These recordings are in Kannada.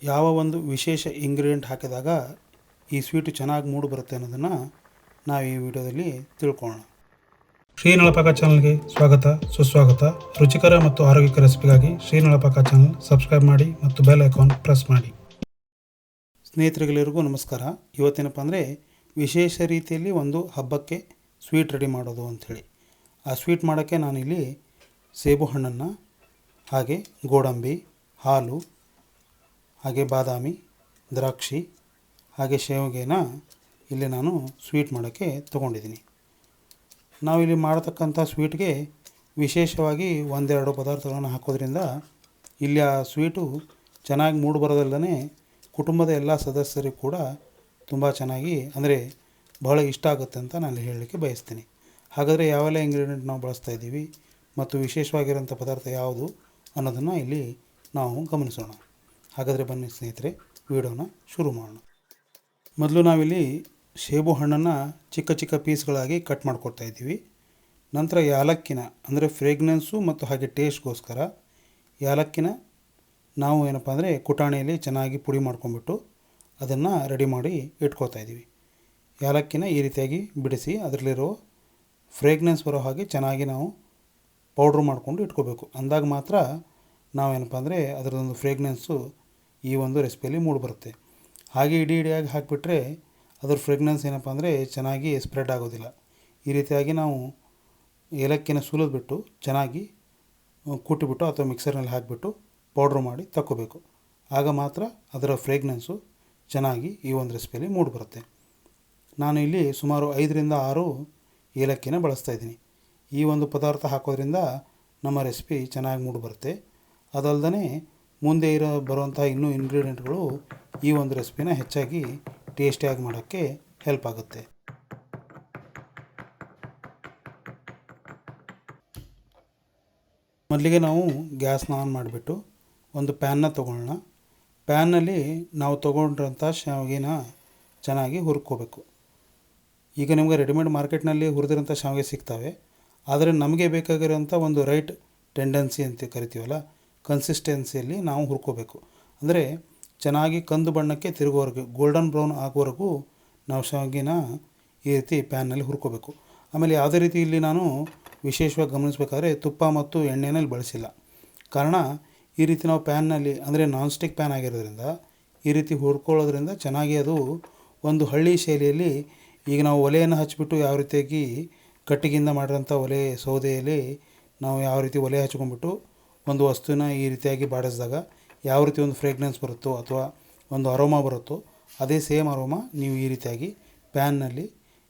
ಯಾವ ಒಂದು ವಿಶೇಷ ಇಂಗ್ರೀಡಿಯೆಂಟ್ ಹಾಕಿದಾಗ ಈ ಸ್ವೀಟು ಚೆನ್ನಾಗಿ ಮೂಡಿ ಬರುತ್ತೆ ಅನ್ನೋದನ್ನು ನಾವು ಈ ವಿಡಿಯೋದಲ್ಲಿ ತಿಳ್ಕೊಳ್ಳೋಣ. ಶ್ರೀ ನಳಪಾಕ ಚಾನಲ್ಗೆ ಸ್ವಾಗತ, ಸುಸ್ವಾಗತ. ರುಚಿಕರ ಮತ್ತು ಆರೋಗ್ಯಕರ ರೆಸಿಪಿಗಾಗಿ ಶ್ರೀ ನಳಪಾಕ ಚಾನಲ್ ಸಬ್ಸ್ಕ್ರೈಬ್ ಮಾಡಿ ಮತ್ತು ಬೆಲ್ ಐಕಾನ್ ಪ್ರೆಸ್ ಮಾಡಿ. ಸ್ನೇಹಿತರಿಗೆಲ್ಲರಿಗೂ ನಮಸ್ಕಾರ. ಇವತ್ತೇನಪ್ಪ ಅಂದರೆ ವಿಶೇಷ ರೀತಿಯಲ್ಲಿ ಒಂದು ಹಬ್ಬಕ್ಕೆ ಸ್ವೀಟ್ ರೆಡಿ ಮಾಡೋದು ಅಂಥೇಳಿ. ಆ ಸ್ವೀಟ್ ಮಾಡೋಕ್ಕೆ ನಾನಿಲ್ಲಿ ಸೇಬು ಹಣ್ಣನ್ನು, ಹಾಗೆ ಗೋಡಂಬಿ, ಹಾಲು, ಹಾಗೆ ಬಾದಾಮಿ, ದ್ರಾಕ್ಷಿ, ಹಾಗೆ ಶಾವಿಗೆನ ಇಲ್ಲಿ ನಾನು ಸ್ವೀಟ್ ಮಾಡೋಕ್ಕೆ ತೊಗೊಂಡಿದ್ದೀನಿ. ನಾವಿಲ್ಲಿ ಮಾಡತಕ್ಕಂಥ ಸ್ವೀಟ್ಗೆ ವಿಶೇಷವಾಗಿ ಒಂದೆರಡು ಪದಾರ್ಥಗಳನ್ನು ಹಾಕೋದ್ರಿಂದ ಇಲ್ಲಿ ಆ ಸ್ವೀಟು ಚೆನ್ನಾಗಿ ಮೂಡಿ ಬರೋದಲ್ಲದೆ ಕುಟುಂಬದ ಎಲ್ಲ ಸದಸ್ಯರಿಗೂ ಕೂಡ ತುಂಬ ಚೆನ್ನಾಗಿ ಅಂದರೆ ಬಹಳ ಇಷ್ಟ ಆಗುತ್ತೆ ಅಂತ ನಾನು ಹೇಳಲಿಕ್ಕೆ ಬಯಸ್ತೀನಿ. ಹಾಗಾದರೆ ಯಾವೆಲ್ಲ ಇಂಗ್ರೀಡಿಯೆಂಟ್ ನಾವು ಬಳಸ್ತಾ ಇದ್ದೀವಿ ಮತ್ತು ವಿಶೇಷವಾಗಿರೋಂಥ ಪದಾರ್ಥ ಯಾವುದು ಅನ್ನೋದನ್ನು ಇಲ್ಲಿ ನಾವು ಗಮನಿಸೋಣ. ಹಾಗಾದರೆ ಬನ್ನಿ ಸ್ನೇಹಿತರೆ, ವಿಡಿಯೋನ ಶುರು ಮಾಡೋಣ. ಮೊದಲು ನಾವಿಲ್ಲಿ ಸೇಬು ಹಣ್ಣನ್ನು ಚಿಕ್ಕ ಚಿಕ್ಕ ಪೀಸ್ಗಳಾಗಿ ಕಟ್ ಮಾಡ್ಕೊಳ್ತಾ ಇದ್ದೀವಿ. ನಂತರ ಯಾಲಕ್ಕಿನ ಅಂದರೆ ಫ್ರೇಗ್ನೆನ್ಸು ಮತ್ತು ಹಾಗೆ ಟೇಸ್ಟ್ಗೋಸ್ಕರ ಯಾಲಕ್ಕಿನ ನಾವು ಏನಪ್ಪ ಅಂದರೆ ಕುಟಾಣಿಯಲ್ಲಿ ಚೆನ್ನಾಗಿ ಪುಡಿ ಮಾಡ್ಕೊಂಡ್ಬಿಟ್ಟು ಅದನ್ನು ರೆಡಿ ಮಾಡಿ ಇಟ್ಕೊಳ್ತಾ ಇದ್ದೀವಿ. ಯಾಲಕ್ಕಿನ ಈ ರೀತಿಯಾಗಿ ಬಿಡಿಸಿ ಅದರಲ್ಲಿರೋ ಫ್ರೇಗ್ನೆನ್ಸ್ ಬರೋ ಹಾಗೆ ಚೆನ್ನಾಗಿ ನಾವು ಪೌಡ್ರ್ ಮಾಡಿಕೊಂಡು ಇಟ್ಕೋಬೇಕು. ಅಂದಾಗ ಮಾತ್ರ ನಾವೇನಪ್ಪ ಅಂದರೆ ಅದರದೊಂದು ಫ್ರೇಗ್ನೆನ್ಸು ಈ ಒಂದು ರೆಸಿಪಿಯಲ್ಲಿ ಮೂಡಿಬರುತ್ತೆ. ಹಾಗೆ ಇಡಿಯಾಗಿ ಹಾಕಿಬಿಟ್ರೆ ಅದರ ಫ್ರೇಗ್ನೆನ್ಸ್ ಏನಪ್ಪ ಅಂದರೆ ಚೆನ್ನಾಗಿ ಸ್ಪ್ರೆಡ್ ಆಗೋದಿಲ್ಲ. ಈ ರೀತಿಯಾಗಿ ನಾವು ಏಲಕ್ಕಿನ ಸುಲಿದ್ಬಿಟ್ಟು ಚೆನ್ನಾಗಿ ಕುಟ್ಟಿಬಿಟ್ಟು ಅಥವಾ ಮಿಕ್ಸರ್ನಲ್ಲಿ ಹಾಕಿಬಿಟ್ಟು ಪೌಡ್ರ್ ಮಾಡಿ ತಕ್ಕೋಬೇಕು. ಆಗ ಮಾತ್ರ ಅದರ ಫ್ರೇಗ್ನೆನ್ಸು ಚೆನ್ನಾಗಿ ಈ ಒಂದು ರೆಸಿಪಿಯಲ್ಲಿ ಮೂಡಿಬರುತ್ತೆ. ನಾನು ಇಲ್ಲಿ ಸುಮಾರು 5ರಿಂದ 6 ಏಲಕ್ಕಿನ ಬಳಸ್ತಾಯಿದ್ದೀನಿ. ಈ ಒಂದು ಪದಾರ್ಥ ಹಾಕೋದ್ರಿಂದ ನಮ್ಮ ರೆಸಿಪಿ ಚೆನ್ನಾಗಿ ಮೂಡಿಬರುತ್ತೆ. ಅದಲ್ಲದೆ ಮುಂದೆ ಬರುವಂಥ ಇನ್ನೂ ಇಂಗ್ರೀಡಿಯೆಂಟ್ಗಳು ಈ ಒಂದು ರೆಸಿಪಿನ ಹೆಚ್ಚಾಗಿ ಟೇಸ್ಟಿಯಾಗಿ ಮಾಡೋಕ್ಕೆ ಹೆಲ್ಪ್ ಆಗುತ್ತೆ. ಮೊದಲಿಗೆ ನಾವು ಗ್ಯಾಸ್ನ ಆನ್ ಮಾಡಿಬಿಟ್ಟು ಒಂದು ಪ್ಯಾನ್ನ ತೊಗೊಳ್ಳೋಣ. ಪ್ಯಾನ್ನಲ್ಲಿ ನಾವು ತೊಗೊಂಡಿರೋಂಥ ಶಾವಿಗೆನ ಚೆನ್ನಾಗಿ ಹುರ್ಕೋಬೇಕು. ಈಗ ನಿಮಗೆ ರೆಡಿಮೇಡ್ ಮಾರ್ಕೆಟ್ನಲ್ಲಿ ಹುರಿದಿರೋಂಥ ಶಾವಿಗೆ ಸಿಗ್ತವೆ. ಆದರೆ ನಮಗೆ ಬೇಕಾಗಿರೋಂಥ ಒಂದು ರೈಟ್ ಟೆಂಡೆನ್ಸಿ ಅಂತ ಕರಿತೀವಲ್ಲ, ಕನ್ಸಿಸ್ಟೆನ್ಸಿಯಲ್ಲಿ ನಾವು ಹುರ್ಕೋಬೇಕು. ಅಂದರೆ ಚೆನ್ನಾಗಿ ಕಂದು ಬಣ್ಣಕ್ಕೆ ತಿರುಗೋವರೆಗೂ, ಗೋಲ್ಡನ್ ಬ್ರೌನ್ ಆಗೋವರೆಗೂ ನಾವು ಶಾವಿಗೆನ ಈ ರೀತಿ ಪ್ಯಾನ್ನಲ್ಲಿ ಹುರ್ಕೋಬೇಕು. ಆಮೇಲೆ ಯಾವುದೇ ರೀತಿ ಇಲ್ಲಿ ನಾನು ವಿಶೇಷವಾಗಿ ಗಮನಿಸಬೇಕಾದ್ರೆ ತುಪ್ಪ ಮತ್ತು ಎಣ್ಣೆನಲ್ಲಿ ಬಳಸಿಲ್ಲ. ಕಾರಣ ಈ ರೀತಿ ನಾವು ಪ್ಯಾನ್ನಲ್ಲಿ ಅಂದರೆ ನಾನ್ ಸ್ಟಿಕ್ ಪ್ಯಾನ್ ಆಗಿರೋದ್ರಿಂದ ಈ ರೀತಿ ಹುರ್ಕೊಳ್ಳೋದ್ರಿಂದ ಚೆನ್ನಾಗಿ ಅದು ಒಂದು ಹಳ್ಳಿ ಶೈಲಿಯಲ್ಲಿ, ಈಗ ನಾವು ಒಲೆಯನ್ನು ಹಚ್ಚಿಬಿಟ್ಟು ಯಾವ ರೀತಿಯಾಗಿ ಕಟ್ಟಿಗೆಯಿಂದ ಮಾಡಿರೋಂಥ ಒಲೆ ಸೌದೆಯಲ್ಲಿ ನಾವು ಯಾವ ರೀತಿ ಒಲೆ ಹಚ್ಕೊಂಡ್ಬಿಟ್ಟು ಒಂದು ವಸ್ತುವಿನ ಈ ರೀತಿಯಾಗಿ ಬಾಡಿಸಿದಾಗ ಯಾವ ರೀತಿ ಒಂದು ಫ್ರೇಗ್ನೆನ್ಸ್ ಬರುತ್ತೋ ಅಥವಾ ಒಂದು ಅರೋಮಾ ಬರುತ್ತೋ, ಅದೇ ಸೇಮ್ ಅರೋಮಾ ನೀವು ಈ ರೀತಿಯಾಗಿ ಪ್ಯಾನ್ನಲ್ಲಿ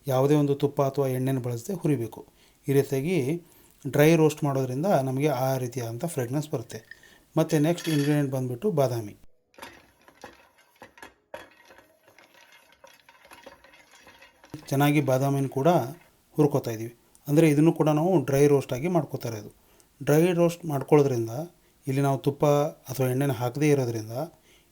ಯಾವುದೇ ಒಂದು ತುಪ್ಪ ಅಥವಾ ಎಣ್ಣೆನ ಬಳಸದೆ ಹುರಿಬೇಕು. ಈ ರೀತಿಯಾಗಿ ಡ್ರೈ ರೋಸ್ಟ್ ಮಾಡೋದ್ರಿಂದ ನಮಗೆ ಆ ರೀತಿಯಾದಂಥ ಫ್ರೇಗ್ನೆನ್ಸ್ ಬರುತ್ತೆ. ಮತ್ತು ನೆಕ್ಸ್ಟ್ ಇಂಗ್ರೀಡಿಯೆಂಟ್ ಬಂದುಬಿಟ್ಟು ಬಾದಾಮಿ. ಚೆನ್ನಾಗಿ ಬಾದಾಮಿನ ಕೂಡ ಹುರ್ಕೋತಾ ಇದ್ದೀವಿ. ಅಂದರೆ ಇದನ್ನು ಕೂಡ ನಾವು ಡ್ರೈ ರೋಸ್ಟಾಗಿ ಮಾಡ್ಕೋತಾ ಇರೋದು. ಡ್ರೈ ರೋಸ್ಟ್ ಮಾಡ್ಕೊಳ್ಳೋದ್ರಿಂದ ಇಲ್ಲಿ ನಾವು ತುಪ್ಪ ಅಥವಾ ಎಣ್ಣೆನ ಹಾಕದೇ ಇರೋದ್ರಿಂದ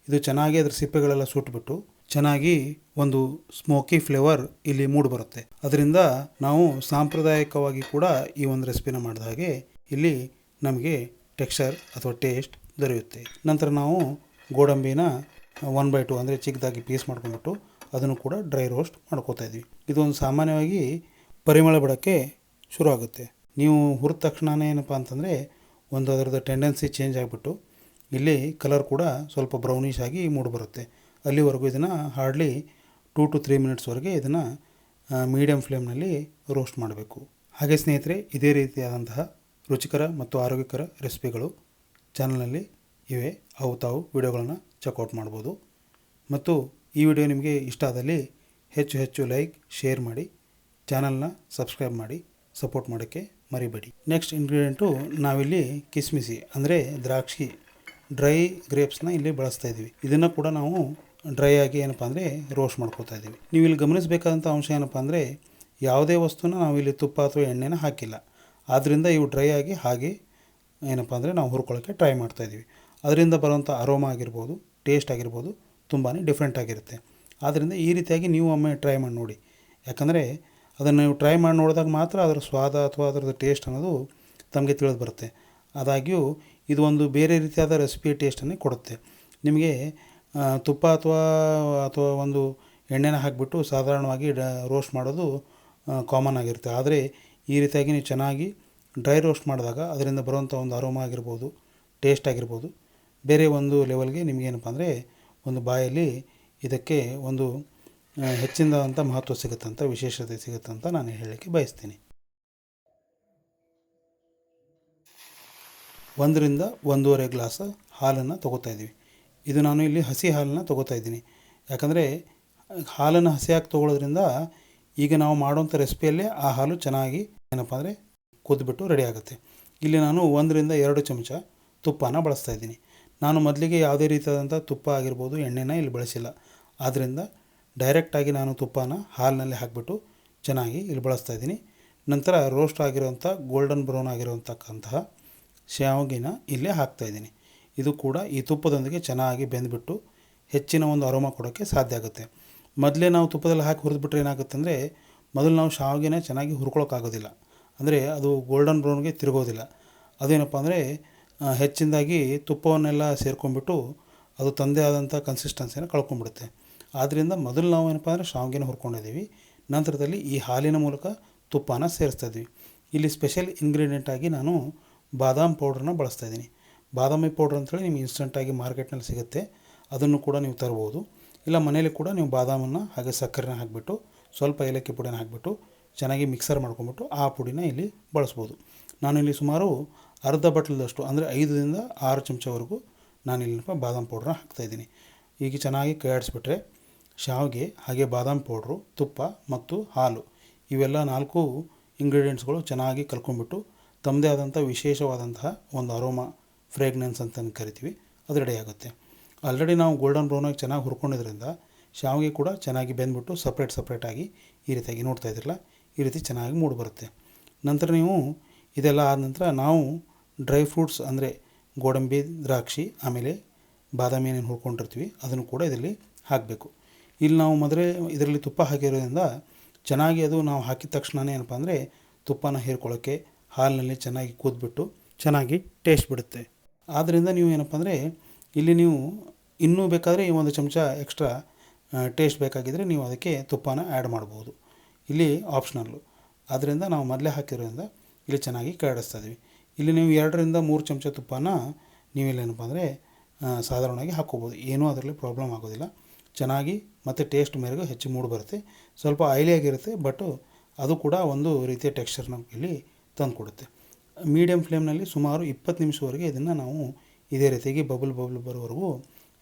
ಇದು ಚೆನ್ನಾಗಿ ಅದರ ಸಿಪ್ಪೆಗಳೆಲ್ಲ ಸುಟ್ಬಿಟ್ಟು ಚೆನ್ನಾಗಿ ಒಂದು ಸ್ಮೋಕಿ ಫ್ಲೇವರ್ ಇಲ್ಲಿ ಮೂಡಿ ಬರುತ್ತೆ. ಅದರಿಂದ ನಾವು ಸಾಂಪ್ರದಾಯಿಕವಾಗಿ ಕೂಡ ಈ ಒಂದು ರೆಸಿಪಿನ ಮಾಡಿದ ಹಾಗೆ ಇಲ್ಲಿ ನಮಗೆ ಟೆಕ್ಸ್ಚರ್ ಅಥವಾ ಟೇಸ್ಟ್ ದೊರೆಯುತ್ತೆ. ನಂತರ ನಾವು ಗೋಡಂಬಿನ 1/2 ಅಂದರೆ ಚಿಕ್ಕದಾಗಿ ಪೀಸ್ ಮಾಡ್ಕೊಂಡ್ಬಿಟ್ಟು ಅದನ್ನು ಕೂಡ ಡ್ರೈ ರೋಸ್ಟ್ ಮಾಡ್ಕೋತಾ ಇದ್ವಿ. ಇದೊಂದು ಸಾಮಾನ್ಯವಾಗಿ ಪರಿಮಳ ಬಿಡೋಕ್ಕೆ ಶುರು ಆಗುತ್ತೆ. ನೀವು ಹುರಿದ ತಕ್ಷಣವೇ ಏನಪ್ಪ ಅಂತಂದರೆ ಒಂದು ಅದರದ್ದು ಟೆಂಡೆನ್ಸಿ ಚೇಂಜ್ ಆಗಿಬಿಟ್ಟು ಇಲ್ಲಿ ಕಲರ್ ಕೂಡ ಸ್ವಲ್ಪ ಬ್ರೌನಿಷ್ ಆಗಿ ಮೂಡಿಬರುತ್ತೆ. ಅಲ್ಲಿವರೆಗೂ ಇದನ್ನು ಹಾರ್ಡ್ಲಿ 2 to 3 ಮಿನಿಟ್ಸ್ವರೆಗೆ ಇದನ್ನು ಮೀಡಿಯಮ್ ಫ್ಲೇಮ್ನಲ್ಲಿ ರೋಸ್ಟ್ ಮಾಡಬೇಕು. ಹಾಗೆ ಸ್ನೇಹಿತರೆ, ಇದೇ ರೀತಿಯಾದಂತಹ ರುಚಿಕರ ಮತ್ತು ಆರೋಗ್ಯಕರ ರೆಸಿಪಿಗಳು ಚಾನಲ್ನಲ್ಲಿ ಇವೆ. ಅವು ತಾವು ವಿಡಿಯೋಗಳನ್ನು ಚೆಕ್ಔಟ್ ಮಾಡ್ಬೋದು. ಮತ್ತು ಈ ವಿಡಿಯೋ ನಿಮಗೆ ಇಷ್ಟ ಆದಲ್ಲಿ ಹೆಚ್ಚು ಲೈಕ್, ಶೇರ್ ಮಾಡಿ, ಚಾನಲ್ನ ಸಬ್ಸ್ಕ್ರೈಬ್ ಮಾಡಿ ಸಪೋರ್ಟ್ ಮಾಡೋಕ್ಕೆ ಮರಿಬೇಡಿ. ನೆಕ್ಸ್ಟ್ ಇಂಗ್ರೀಡಿಯೆಂಟು ನಾವಿಲ್ಲಿ ಕಿಸ್ಮಿಸಿ ಅಂದರೆ ದ್ರಾಕ್ಷಿ, ಡ್ರೈ ಗ್ರೇಪ್ಸ್ನ ಇಲ್ಲಿ ಬಳಸ್ತಾ ಇದ್ದೀವಿ. ಇದನ್ನು ಕೂಡ ನಾವು ಡ್ರೈ ಆಗಿ ಏನಪ್ಪ ಅಂದರೆ ರೋಸ್ಟ್ ಮಾಡ್ಕೋತಾ ಇದ್ದೀವಿ. ನೀವು ಇಲ್ಲಿ ಗಮನಿಸಬೇಕಾದಂಥ ಅಂಶ ಏನಪ್ಪ ಅಂದರೆ ಯಾವುದೇ ವಸ್ತುನ ನಾವಿಲ್ಲಿ ತುಪ್ಪ ಅಥವಾ ಎಣ್ಣೆನ ಹಾಕಿಲ್ಲ. ಆದ್ದರಿಂದ ಇವು ಡ್ರೈ ಆಗಿ ಹಾಗೆ ಏನಪ್ಪ ಅಂದರೆ ನಾವು ಹುರ್ಕೊಳ್ಳೋಕ್ಕೆ ಟ್ರೈ ಮಾಡ್ತಾಯಿದ್ದೀವಿ. ಅದರಿಂದ ಬರುವಂಥ ಅರೋಮಾ ಆಗಿರ್ಬೋದು, ಟೇಸ್ಟ್ ಆಗಿರ್ಬೋದು ತುಂಬಾ ಡಿಫ್ರೆಂಟ್ ಆಗಿರುತ್ತೆ. ಆದ್ದರಿಂದ ಈ ರೀತಿಯಾಗಿ ನೀವು ಒಮ್ಮೆ ಟ್ರೈ ಮಾಡಿ ನೋಡಿ. ಯಾಕಂದರೆ ಅದನ್ನು ನೀವು ಟ್ರೈ ಮಾಡಿ ನೋಡಿದಾಗ ಮಾತ್ರ ಅದರ ಸ್ವಾದ ಅಥವಾ ಅದರದ್ದು ಟೇಸ್ಟ್ ಅನ್ನೋದು ತಮಗೆ ತಿಳಿದು ಬರುತ್ತೆ. ಆದಾಗ್ಯೂ ಇದು ಒಂದು ಬೇರೆ ರೀತಿಯಾದ ರೆಸಿಪಿ ಟೇಸ್ಟನ್ನೇ ಕೊಡುತ್ತೆ. ನಿಮಗೆ ತುಪ್ಪ ಅಥವಾ ಅಥವಾ ಒಂದು ಎಣ್ಣೆನ ಹಾಕಿಬಿಟ್ಟು ಸಾಧಾರಣವಾಗಿ ರೋಸ್ಟ್ ಮಾಡೋದು ಕಾಮನ್ ಆಗಿರುತ್ತೆ. ಆದರೆ ಈ ರೀತಿಯಾಗಿ ನೀವು ಚೆನ್ನಾಗಿ ಡ್ರೈ ರೋಸ್ಟ್ ಮಾಡಿದಾಗ ಅದರಿಂದ ಬರುವಂಥ ಒಂದು ಅರೋಮಾ ಆಗಿರ್ಬೋದು, ಟೇಸ್ಟ್ ಆಗಿರ್ಬೋದು, ಬೇರೆ ಒಂದು ಲೆವೆಲ್ಗೆ ನಿಮಗೇನಪ್ಪ ಅಂದರೆ ಒಂದು ಬಾಯಲ್ಲಿ ಇದಕ್ಕೆ ಒಂದು ಹೆಚ್ಚಿನದಾದಂಥ ಮಹತ್ವ ಸಿಗುತ್ತಂತ, ವಿಶೇಷತೆ ಸಿಗುತ್ತಂತ ನಾನು ಹೇಳಲಿಕ್ಕೆ ಬಯಸ್ತೀನಿ. 1ರಿಂದ 1.5 ಗ್ಲಾಸ್ ಹಾಲನ್ನು ತೊಗೋತಾಯಿದ್ದೀವಿ. ಇದು ನಾನು ಇಲ್ಲಿ ಹಸಿ ಹಾಲನ್ನು ತೊಗೋತಾ ಇದ್ದೀನಿ. ಯಾಕಂದರೆ ಹಾಲನ್ನು ಹಸಿಯಾಗಿ ತೊಗೊಳ್ಳೋದ್ರಿಂದ ಈಗ ನಾವು ಮಾಡೋಂಥ ರೆಸಿಪಿಯಲ್ಲೇ ಆ ಹಾಲು ಚೆನ್ನಾಗಿ ಏನಪ್ಪ ಅಂದರೆ ಕುದ್ದುಬಿಟ್ಟು ರೆಡಿ ಆಗುತ್ತೆ. ಇಲ್ಲಿ ನಾನು 1ರಿಂದ 2 ಚಮಚ ತುಪ್ಪನ ಬಳಸ್ತಾಯಿದ್ದೀನಿ. ನಾನು ಮೊದಲಿಗೆ ಯಾವುದೇ ರೀತಿಯಾದಂಥ ತುಪ್ಪ ಆಗಿರ್ಬೋದು, ಎಣ್ಣೆನ ಇಲ್ಲಿ ಬಳಸಿಲ್ಲ. ಆದ್ದರಿಂದ ಡೈರೆಕ್ಟಾಗಿ ನಾನು ತುಪ್ಪನ ಹಾಲಿನಲ್ಲಿ ಹಾಕಿಬಿಟ್ಟು ಚೆನ್ನಾಗಿ ಇಲ್ಲಿ ಬಳಸ್ತಾಯಿದ್ದೀನಿ. ನಂತರ ರೋಸ್ಟ್ ಆಗಿರೋಂಥ ಗೋಲ್ಡನ್ ಬ್ರೌನ್ ಆಗಿರೋಂತಕ್ಕಂತಹ ಶಾವಿಗೆನ ಇಲ್ಲೇ ಹಾಕ್ತಾಯಿದ್ದೀನಿ. ಇದು ಕೂಡ ಈ ತುಪ್ಪದೊಂದಿಗೆ ಚೆನ್ನಾಗಿ ಬೆಂದುಬಿಟ್ಟು ಹೆಚ್ಚಿನ ಒಂದು ಅರೋಮಾ ಕೊಡೋಕ್ಕೆ ಸಾಧ್ಯ ಆಗುತ್ತೆ. ಮೊದಲೇ ನಾವು ತುಪ್ಪದಲ್ಲಿ ಹಾಕಿ ಹುರಿದ್ಬಿಟ್ರೆ ಏನಾಗುತ್ತೆ ಅಂದರೆ ಮೊದಲು ನಾವು ಶಾವಿಗೆನ ಚೆನ್ನಾಗಿ ಹುರ್ಕೊಳ್ಳೋಕ್ಕಾಗೋದಿಲ್ಲ. ಅಂದರೆ ಅದು ಗೋಲ್ಡನ್ ಬ್ರೌನ್ಗೆ ತಿರುಗೋದಿಲ್ಲ. ಅದೇನಪ್ಪ ಅಂದರೆ ಹೆಚ್ಚಿನದಾಗಿ ತುಪ್ಪವನ್ನೆಲ್ಲ ಸೇರ್ಕೊಂಡ್ಬಿಟ್ಟು ಅದು ತಂದೇ ಆದಂಥ ಕನ್ಸಿಸ್ಟೆನ್ಸಿನ ಕಳ್ಕೊಂಡ್ಬಿಡುತ್ತೆ. ಆದ್ದರಿಂದ ಮೊದಲು ನಾವು ಏನಪ್ಪ ಅಂದರೆ ಶಾವಿಗೆನ ಹುರ್ಕೊಂಡಿದ್ದೀವಿ. ನಂತರದಲ್ಲಿ ಈ ಹಾಲಿನ ಮೂಲಕ ತುಪ್ಪನ ಸೇರಿಸ್ತಾಯಿದ್ವಿ. ಇಲ್ಲಿ ಸ್ಪೆಷಲ್ ಇಂಗ್ರೀಡಿಯೆಂಟಾಗಿ ನಾನು ಬಾದಾಮ್ ಪೌಡ್ರನ್ನ ಬಳಸ್ತಾಯಿದ್ದೀನಿ. ಬಾದಾಮಿ ಪೌಡ್ರ್ ಅಂಥೇಳಿ ನಿಮ್ಗೆ ಇನ್ಸ್ಟೆಂಟಾಗಿ ಮಾರ್ಕೆಟ್ನಲ್ಲಿ ಸಿಗುತ್ತೆ. ಅದನ್ನು ಕೂಡ ನೀವು ತರ್ಬೋದು. ಇಲ್ಲ ಮನೇಲಿ ಕೂಡ ನೀವು ಬಾದಾಮನ್ನು ಹಾಗೆ ಸಕ್ಕರೆನ ಹಾಕಿಬಿಟ್ಟು ಸ್ವಲ್ಪ ಏಲಕ್ಕಿ ಪುಡಿನ ಹಾಕಿಬಿಟ್ಟು ಚೆನ್ನಾಗಿ ಮಿಕ್ಸರ್ ಮಾಡ್ಕೊಂಬಿಟ್ಟು ಆ ಪುಡಿನ ಇಲ್ಲಿ ಬಳಸ್ಬೋದು. ನಾನಿಲ್ಲಿ ಸುಮಾರು ಅರ್ಧ ಬಟ್ಲದಷ್ಟು ಅಂದರೆ 5ರಿಂದ 6 ಚಮಚವರೆಗೂ ನಾನಿಲ್ಲಿ ಬಾದಾಮ್ ಪೌಡ್ರನ್ನ ಹಾಕ್ತಾಯಿದ್ದೀನಿ. ಈಗ ಚೆನ್ನಾಗಿ ಕೈ ಆಡಿಸ್ಬಿಟ್ರೆ ಶಾವಿಗೆ ಹಾಗೆ ಬಾದಾಮ್ ಪೌಡ್ರು, ತುಪ್ಪ ಮತ್ತು ಹಾಲು ಇವೆಲ್ಲ 4 ಇಂಗ್ರೀಡಿಯೆಂಟ್ಸ್ಗಳು ಚೆನ್ನಾಗಿ ಕಲ್ಕೊಂಡ್ಬಿಟ್ಟು ತಮ್ಮದೇ ಆದಂಥ ವಿಶೇಷವಾದಂತಹ ಒಂದು ಅರೋಮಾ, ಫ್ರೇಗ್ನೆನ್ಸ್ ಅಂತ ಕರಿತೀವಿ, ಅದು ರೆಡಿ ಆಗುತ್ತೆ. ಆಲ್ರೆಡಿ ನಾವು ಗೋಲ್ಡನ್ ಬ್ರೌನಾಗಿ ಚೆನ್ನಾಗಿ ಹುರ್ಕೊಂಡಿದ್ರಿಂದ ಶಾವಿಗೆ ಕೂಡ ಚೆನ್ನಾಗಿ ಬೆಂದ್ಬಿಟ್ಟು ಸಪ್ರೇಟಾಗಿ ಈ ರೀತಿಯಾಗಿ ನೋಡ್ತಾ ಇದ್ರಲ್ಲ, ಈ ರೀತಿ ಚೆನ್ನಾಗಿ ಮೂಡಿ ಬರುತ್ತೆ. ನಂತರ ನೀವು ಇದೆಲ್ಲ ಆದ ನಂತರ ನಾವು ಡ್ರೈ ಫ್ರೂಟ್ಸ್ ಅಂದರೆ ಗೋಡಂಬಿ, ದ್ರಾಕ್ಷಿ, ಆಮೇಲೆ ಬಾದಾಮಿ ಏನೇನು ಹುರ್ಕೊಂಡಿರ್ತೀವಿ ಅದನ್ನು ಕೂಡ ಇದರಲ್ಲಿ ಹಾಕಬೇಕು. ಇಲ್ಲಿ ನಾವು ಮೊದಲೇ ಇದರಲ್ಲಿ ತುಪ್ಪ ಹಾಕಿರೋದ್ರಿಂದ ಚೆನ್ನಾಗಿ ಅದು ನಾವು ಹಾಕಿದ ತಕ್ಷಣವೇ ಏನಪ್ಪ ಅಂದರೆ ತುಪ್ಪನ ಹೀರ್ಕೊಳ್ಳೋಕ್ಕೆ ಹಾಲಿನಲ್ಲಿ ಚೆನ್ನಾಗಿ ಕೂದ್ಬಿಟ್ಟು ಚೆನ್ನಾಗಿ ಟೇಸ್ಟ್ ಬಿಡುತ್ತೆ. ಆದ್ದರಿಂದ ನೀವು ಏನಪ್ಪ ಅಂದರೆ ಇಲ್ಲಿ ನೀವು ಇನ್ನೂ ಬೇಕಾದರೆ ಈ 1 ಚಮಚ ಎಕ್ಸ್ಟ್ರಾ ಟೇಸ್ಟ್ ಬೇಕಾಗಿದ್ದರೆ ನೀವು ಅದಕ್ಕೆ ತುಪ್ಪನ ಆ್ಯಡ್ ಮಾಡ್ಬೋದು. ಇಲ್ಲಿ ಆಪ್ಷನಲ್ಲು. ಆದ್ದರಿಂದ ನಾವು ಮೊದಲೇ ಹಾಕಿರೋದ್ರಿಂದ ಇಲ್ಲಿ ಚೆನ್ನಾಗಿ ಕರಡಿಸ್ತಾ ಇದ್ದೀವಿ. ಇಲ್ಲಿ ನೀವು 2ರಿಂದ 3 ಚಮಚ ತುಪ್ಪನ ನೀವಿಲ್ಲೇನಪ್ಪ ಅಂದರೆ ಸಾಧಾರಣವಾಗಿ ಹಾಕ್ಕೋಬೋದು. ಏನೂ ಅದರಲ್ಲಿ ಪ್ರಾಬ್ಲಮ್ ಆಗೋದಿಲ್ಲ. ಚೆನ್ನಾಗಿ ಮತ್ತು ಟೇಸ್ಟ್ ಮೇರೆಗೂ ಹೆಚ್ಚು ಮೂಡಿ ಬರುತ್ತೆ. ಸ್ವಲ್ಪ ಆಯಿಲಿಯಾಗಿರುತ್ತೆ, ಬಟ್ ಅದು ಕೂಡ ಒಂದು ರೀತಿಯ ಟೆಕ್ಸ್ಚರ್ನ ಇಲ್ಲಿ ತಂದು ಕೊಡುತ್ತೆ. ಮೀಡಿಯಮ್ ಫ್ಲೇಮ್ನಲ್ಲಿ ಸುಮಾರು 20 ನಿಮಿಷವರೆಗೆ ಇದನ್ನು ನಾವು ಇದೇ ರೀತಿಯಾಗಿ ಬಬಲ್ ಬರೋವರೆಗೂ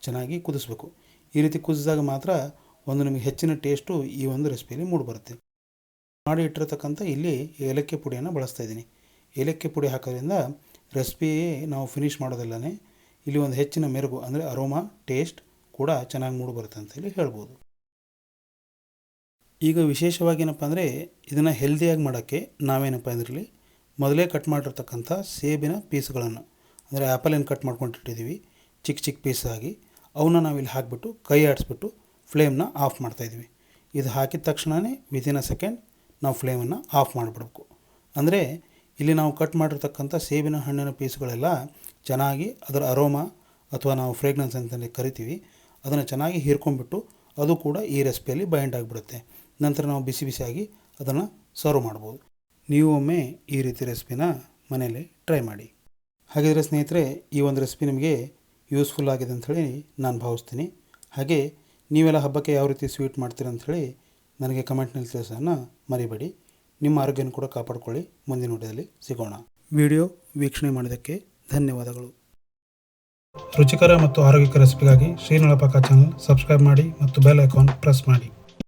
ಚೆನ್ನಾಗಿ ಕುದಿಸ್ಬೇಕು. ಈ ರೀತಿ ಕುದಿಸಿದಾಗ ಮಾತ್ರ ಒಂದು ನಿಮಗೆ ಹೆಚ್ಚಿನ ಟೇಸ್ಟು ಈ ಒಂದು ರೆಸಿಪಿಯಲ್ಲಿ ಮೂಡಿಬರುತ್ತೆ. ಮಾಡಿ ಇಟ್ಟಿರತಕ್ಕಂಥ ಇಲ್ಲಿ ಏಲಕ್ಕಿ ಪುಡಿಯನ್ನು ಬಳಸ್ತಾಯಿದ್ದೀನಿ. ಏಲಕ್ಕಿ ಪುಡಿ ಹಾಕೋದ್ರಿಂದ ರೆಸಿಪಿ ನಾವು ಫಿನಿಷ್ ಮಾಡೋದಲ್ಲೇ ಇಲ್ಲಿ ಒಂದು ಹೆಚ್ಚಿನ ಮೆರುಗು ಅಂದರೆ ಅರೋಮಾ, ಟೇಸ್ಟ್ ಕೂಡ ಚೆನ್ನಾಗಿ ಮೂಡಿಬರುತ್ತೆ ಅಂತ ಹೇಳಿ ಹೇಳ್ಬೋದು. ಈಗ ವಿಶೇಷವಾಗಿ ಏನಪ್ಪ ಅಂದರೆ ಇದನ್ನು ಹೆಲ್ದಿಯಾಗಿ ಮಾಡೋಕ್ಕೆ ನಾವೇನಪ್ಪ ಅಂದ್ರಲ್ಲಿ ಮೊದಲೇ ಕಟ್ ಮಾಡಿರ್ತಕ್ಕಂಥ ಸೇಬಿನ ಪೀಸ್ಗಳನ್ನು ಅಂದರೆ ಆ್ಯಪಲ್ ಏನು ಕಟ್ ಮಾಡ್ಕೊಂಡಿಟ್ಟಿದ್ದೀವಿ ಚಿಕ್ಕ ಪೀಸಾಗಿ, ಅವನ್ನ ನಾವಿಲ್ಲಿ ಹಾಕಿಬಿಟ್ಟು ಕೈ ಆಡಿಸ್ಬಿಟ್ಟು ಫ್ಲೇಮ್ನ ಆಫ್ ಮಾಡ್ತಾಯಿದ್ವಿ. ಇದು ಹಾಕಿದ ತಕ್ಷಣವೇ ವಿತಿನ್ ಅ ಸೆಕೆಂಡ್ ನಾವು ಫ್ಲೇಮನ್ನು ಆಫ್ ಮಾಡಿಬಿಡ್ಬೇಕು. ಅಂದರೆ ಇಲ್ಲಿ ನಾವು ಕಟ್ ಮಾಡಿರ್ತಕ್ಕಂಥ ಸೇಬಿನ ಹಣ್ಣಿನ ಪೀಸ್ಗಳೆಲ್ಲ ಚೆನ್ನಾಗಿ ಅದರ ಅರೋಮಾ ಅಥವಾ ನಾವು ಫ್ರೇಗ್ನೆನ್ಸ್ ಅಂತಲೇ ಕರಿತೀವಿ ಅದನ್ನು ಚೆನ್ನಾಗಿ ಹೀರ್ಕೊಂಡ್ಬಿಟ್ಟು ಅದು ಕೂಡ ಈ ರೆಸಿಪಿಯಲ್ಲಿ ಬೈಂಡ್ ಆಗಿಬಿಡುತ್ತೆ. ನಂತರ ನಾವು ಬಿಸಿಯಾಗಿ ಅದನ್ನು ಸರ್ವ್ ಮಾಡ್ಬೋದು. ನೀವು ಒಮ್ಮೆ ಈ ರೀತಿ ರೆಸಿಪಿನ ಮನೆಯಲ್ಲಿ ಟ್ರೈ ಮಾಡಿ. ಹಾಗಿದ್ರೆ ಸ್ನೇಹಿತರೆ, ಈ ಒಂದು ರೆಸಿಪಿ ನಿಮಗೆ ಯೂಸ್ಫುಲ್ ಆಗಿದೆ ಅಂಥೇಳಿ ನಾನು ಭಾವಿಸ್ತೀನಿ. ಹಾಗೆ ನೀವೆಲ್ಲ ಹಬ್ಬಕ್ಕೆ ಯಾವ ರೀತಿ ಸ್ವೀಟ್ ಮಾಡ್ತೀರ ಅಂಥೇಳಿ ನನಗೆ ಕಮೆಂಟ್ನಲ್ಲಿ ತಿಳಿಸೋದನ್ನು ಮರಿಬೇಡಿ. ನಿಮ್ಮ ಆರೋಗ್ಯನ ಕೂಡ ಕಾಪಾಡಿಕೊಳ್ಳಿ. ಮುಂದಿನ ವಿಡಿಯೋದಲ್ಲಿ ಸಿಗೋಣ. ವಿಡಿಯೋ ವೀಕ್ಷಣೆ ಮಾಡಿದ್ದಕ್ಕೆ ಧನ್ಯವಾದಗಳು. ರುಚಿಕರ ಮತ್ತು ಆರೋಗ್ಯಕರ ರೆಸಿಪಿಗಾಗಿ ಶ್ರೀ ನಳಪಾಕ ಚಾನಲ್ ಸಬ್ಸ್ಕ್ರೈಬ್ ಮಾಡಿ ಮತ್ತು ಬೆಲ್ ಐಕಾನ್ ಪ್ರೆಸ್ ಮಾಡಿ.